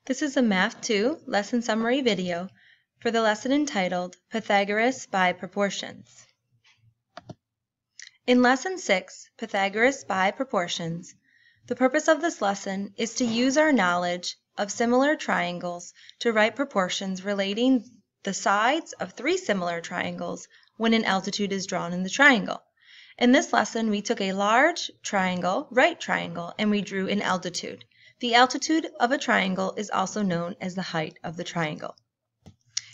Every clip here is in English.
This is a Math 2 lesson summary video for the lesson entitled Pythagoras by Proportions. In Lesson 6, Pythagoras by Proportions, the purpose of this lesson is to use our knowledge of similar triangles to write proportions relating the sides of three similar triangles when an altitude is drawn in the triangle. In this lesson, we took a large triangle, right triangle, and we drew an altitude. The altitude of a triangle is also known as the height of the triangle.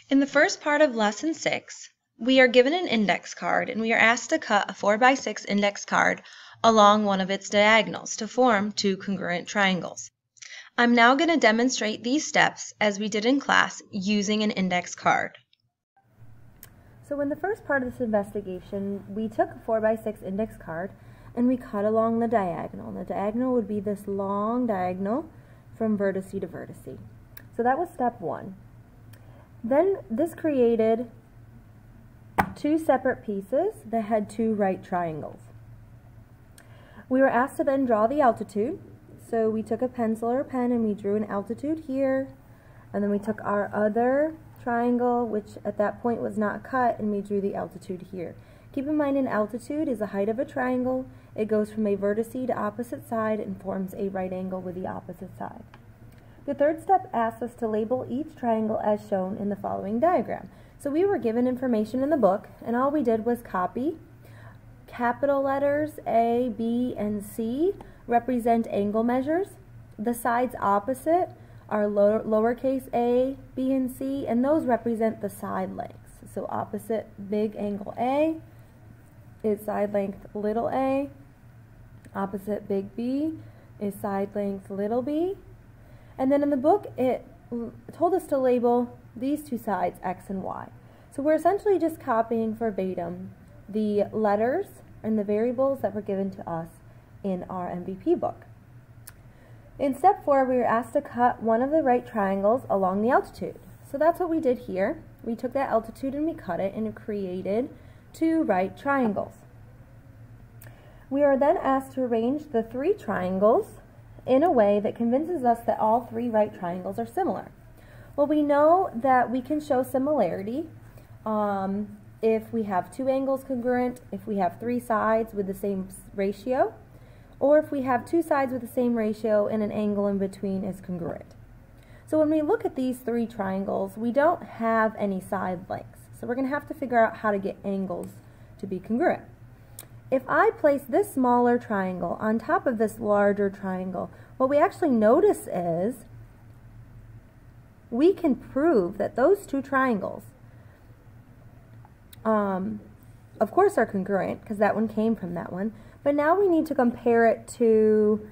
In the first part of Lesson 6, we are given an index card and we are asked to cut a 4x6 index card along one of its diagonals to form two congruent triangles. I'm now going to demonstrate these steps as we did in class using an index card. So in the first part of this investigation, we took a 4x6 index card and we cut along the diagonal. And the diagonal would be this long diagonal from vertex to vertex. So that was step one. Then this created two separate pieces that had two right triangles. We were asked to then draw the altitude. So we took a pencil or a pen and we drew an altitude here. And then we took our other triangle, which at that point was not cut, and we drew the altitude here. Keep in mind, an altitude is the height of a triangle. It goes from a vertex to opposite side and forms a right angle with the opposite side. The third step asks us to label each triangle as shown in the following diagram. So we were given information in the book, and all we did was copy. Capital letters A, B, and C represent angle measures. The sides opposite are lowercase a, b, and c, and those represent the side lengths. So opposite big angle A is side length little a. Opposite big B is side length little b. And then in the book it told us to label these two sides x and y. So we're essentially just copying verbatim the letters and the variables that were given to us in our MVP book. In step 4, we were asked to cut one of the right triangles along the altitude. So that's what we did here. We took that altitude and we cut it, and it created two right triangles. We are then asked to arrange the three triangles in a way that convinces us that all three right triangles are similar. Well, we know that we can show similarity if we have two angles congruent, if we have three sides with the same ratio, or if we have two sides with the same ratio and an angle in between is congruent. So when we look at these three triangles, we don't have any side lengths. So we're going to have to figure out how to get angles to be congruent. If I place this smaller triangle on top of this larger triangle, what we actually notice is we can prove that those two triangles, of course, are congruent because that one came from that one. But now we need to compare it to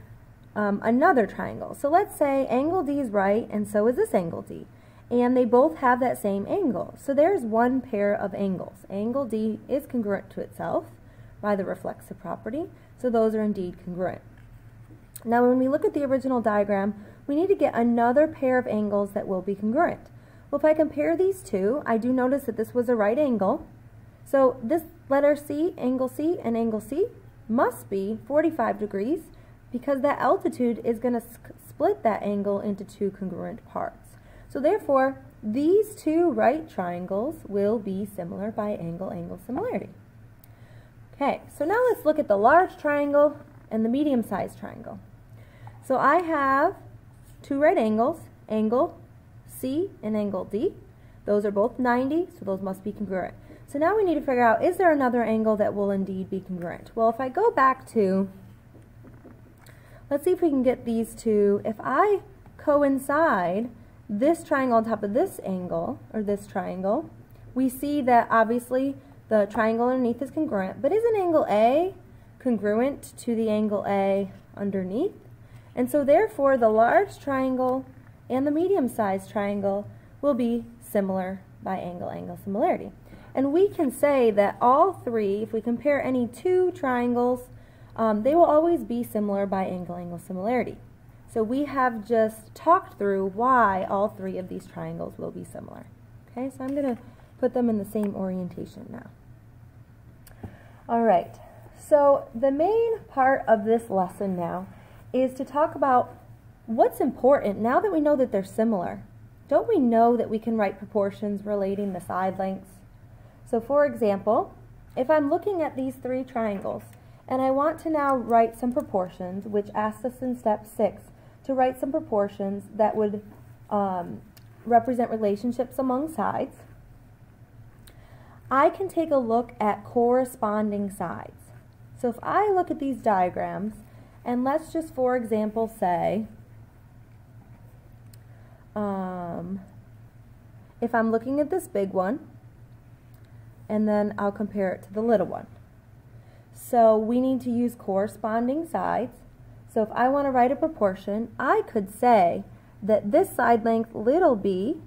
another triangle. So let's say angle D is right, and so is this angle D. And they both have that same angle. So there's one pair of angles. Angle D is congruent to itself by the reflexive property. So those are indeed congruent. Now when we look at the original diagram, we need to get another pair of angles that will be congruent. Well, if I compare these two, I do notice that this was a right angle. So this letter C, and angle C, must be 45 degrees because that altitude is going to split that angle into two congruent parts. So therefore, these two right triangles will be similar by angle-angle similarity. Okay, so now let's look at the large triangle and the medium-sized triangle. So I have two right angles, angle C and angle D. Those are both 90, so those must be congruent. So now we need to figure out, is there another angle that will indeed be congruent? Well, if I go back to, let's see if we can get these two. If I coincide this triangle on top of this angle, or this triangle, we see that obviously the triangle underneath is congruent, but isn't angle A congruent to the angle A underneath? And so therefore the large triangle and the medium-sized triangle will be similar by angle-angle similarity. And we can say that all three, if we compare any two triangles, they will always be similar by angle-angle similarity. So we have just talked through why all three of these triangles will be similar. Okay, so I'm going to put them in the same orientation now. All right, so the main part of this lesson now is to talk about what's important, now that we know that they're similar, don't we know that we can write proportions relating the side lengths? So for example, if I'm looking at these three triangles, and I want to now write some proportions, which asks us in step 6 to write some proportions that would represent relationships among sides, I can take a look at corresponding sides. So if I look at these diagrams, and let's just, for example, say, if I'm looking at this big one, and then I'll compare it to the little one. So we need to use corresponding sides. So if I want to write a proportion, I could say that this side length, little b,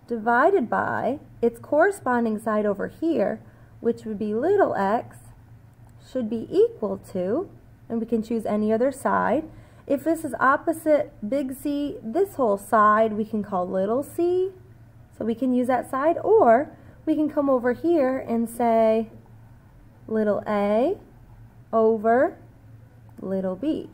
divided by its corresponding side over here, which would be little x, should be equal to, and we can choose any other side. If this is opposite big C, this whole side we can call little c, so we can use that side, or we can come over here and say little a over little b.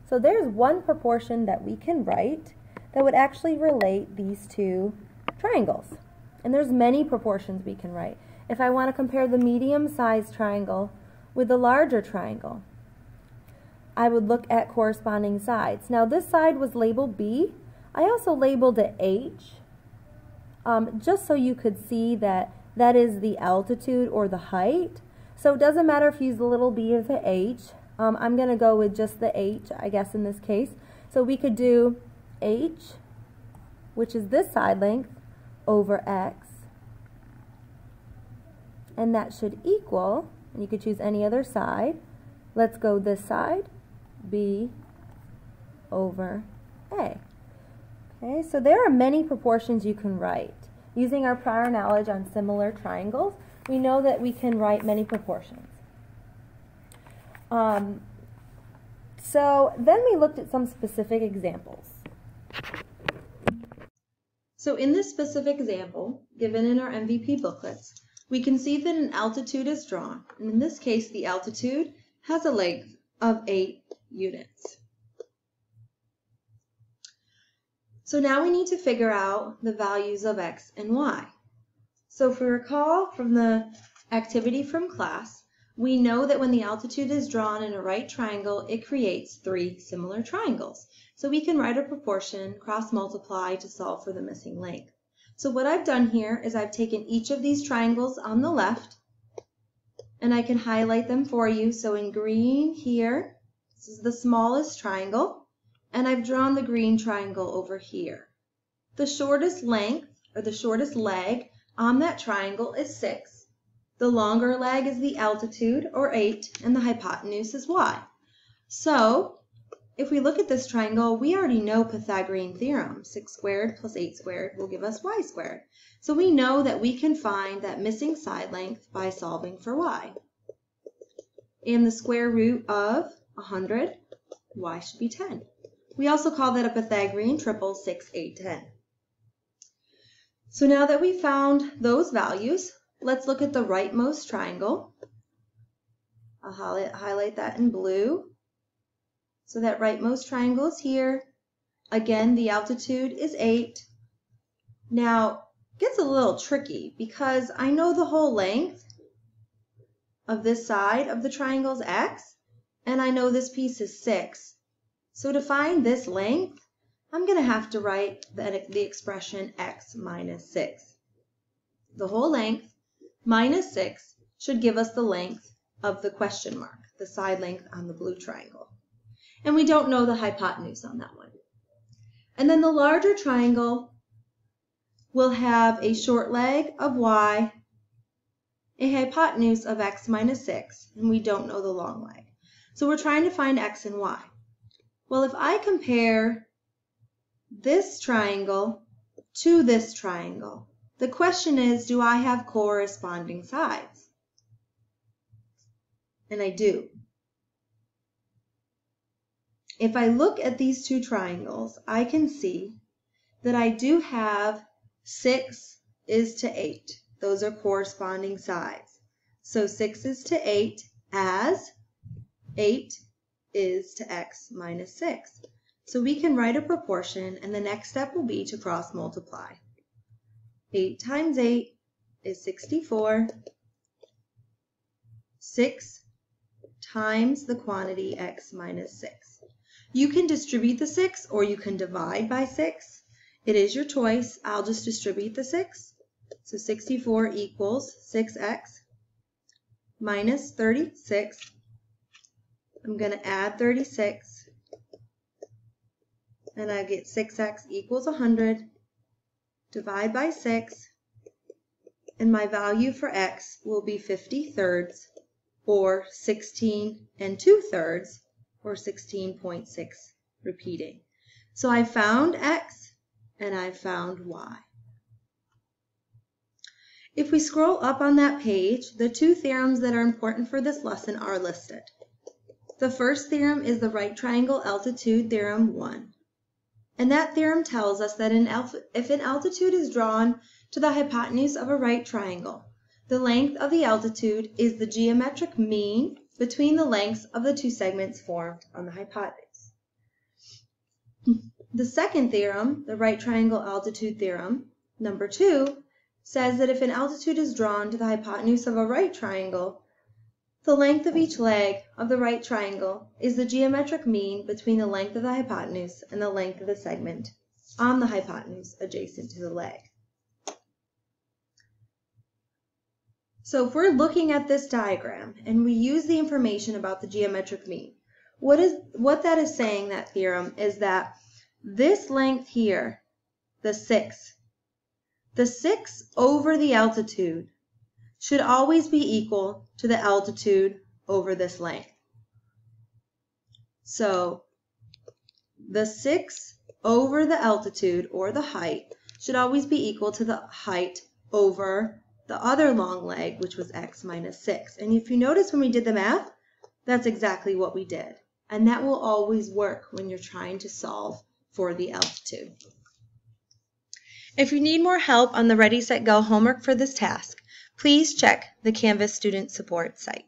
So there's one proportion that we can write that would actually relate these two triangles. And there's many proportions we can write. If I want to compare the medium-sized triangle with the larger triangle, I would look at corresponding sides. Now this side was labeled B. I also labeled it H, just so you could see that that is the altitude or the height. So it doesn't matter if you use the little b or the h. I'm going to go with just the h, I guess, in this case. So we could do h, which is this side length, over x. And that should equal, and you could choose any other side. Let's go this side, b over a. Okay, so there are many proportions you can write. Using our prior knowledge on similar triangles, we know that we can write many proportions. So then we looked at some specific examples. So in this specific example, given in our MVP booklets, we can see that an altitude is drawn. And in this case, the altitude has a length of 8 units. So now we need to figure out the values of x and y. So if we recall from the activity from class, we know that when the altitude is drawn in a right triangle, it creates 3 similar triangles. So we can write a proportion, cross-multiply to solve for the missing length. So what I've done here is I've taken each of these triangles on the left, and I can highlight them for you. So in green here, this is the smallest triangle, and I've drawn the green triangle over here. The shortest length, or the shortest leg, on that triangle is 6. The longer leg is the altitude, or 8, and the hypotenuse is y. So if we look at this triangle, we already know Pythagorean theorem. 6 squared plus 8 squared will give us y squared. So we know that we can find that missing side length by solving for y. And the square root of 100, y should be 10. We also call that a Pythagorean triple, 6, 8, 10. So now that we found those values, let's look at the rightmost triangle. I'll highlight that in blue. So that rightmost triangle is here. Again, the altitude is 8. Now, it gets a little tricky because I know the whole length of this side of the triangle is x, and I know this piece is 6. So to find this length, I'm going to have to write the expression x minus 6. The whole length minus 6 should give us the length of the question mark, the side length on the blue triangle. And we don't know the hypotenuse on that one. And then the larger triangle will have a short leg of y, a hypotenuse of x minus 6, and we don't know the long leg. So we're trying to find x and y. Well, if I compare this triangle to this triangle, the question is, do I have corresponding sides? And I do. If I look at these two triangles, I can see that I do have 6 is to 8. Those are corresponding sides. So 6 is to 8 as 8 is to x minus 6. So we can write a proportion, and the next step will be to cross multiply. 8 times 8 is 64. 6 times the quantity x minus 6. You can distribute the 6 or you can divide by 6. It is your choice. I'll just distribute the 6. So 64 equals 6x minus 36. I'm going to add 36, and I get 6x equals 100. Divide by 6, and my value for x will be 50/3, or 16 2/3, or 16.6, repeating. So I found x and I found y. If we scroll up on that page, the two theorems that are important for this lesson are listed. The first theorem is the right triangle altitude theorem 1. And that theorem tells us that if an altitude is drawn to the hypotenuse of a right triangle, the length of the altitude is the geometric mean between the lengths of the two segments formed on the hypotenuse. The second theorem, the right triangle altitude theorem, number 2, says that if an altitude is drawn to the hypotenuse of a right triangle, the length of each leg of the right triangle is the geometric mean between the length of the hypotenuse and the length of the segment on the hypotenuse adjacent to the leg. So if we're looking at this diagram and we use the information about the geometric mean, what that is saying, that theorem, is that this length here, the 6 over the altitude should always be equal to the altitude over this length. So the 6 over the altitude, or the height, should always be equal to the height over the other long leg, which was x minus 6. And if you notice when we did the math, that's exactly what we did. And that will always work when you're trying to solve for the altitude. If you need more help on the Ready, Set, Go homework for this task, please check the Canvas Student Support site.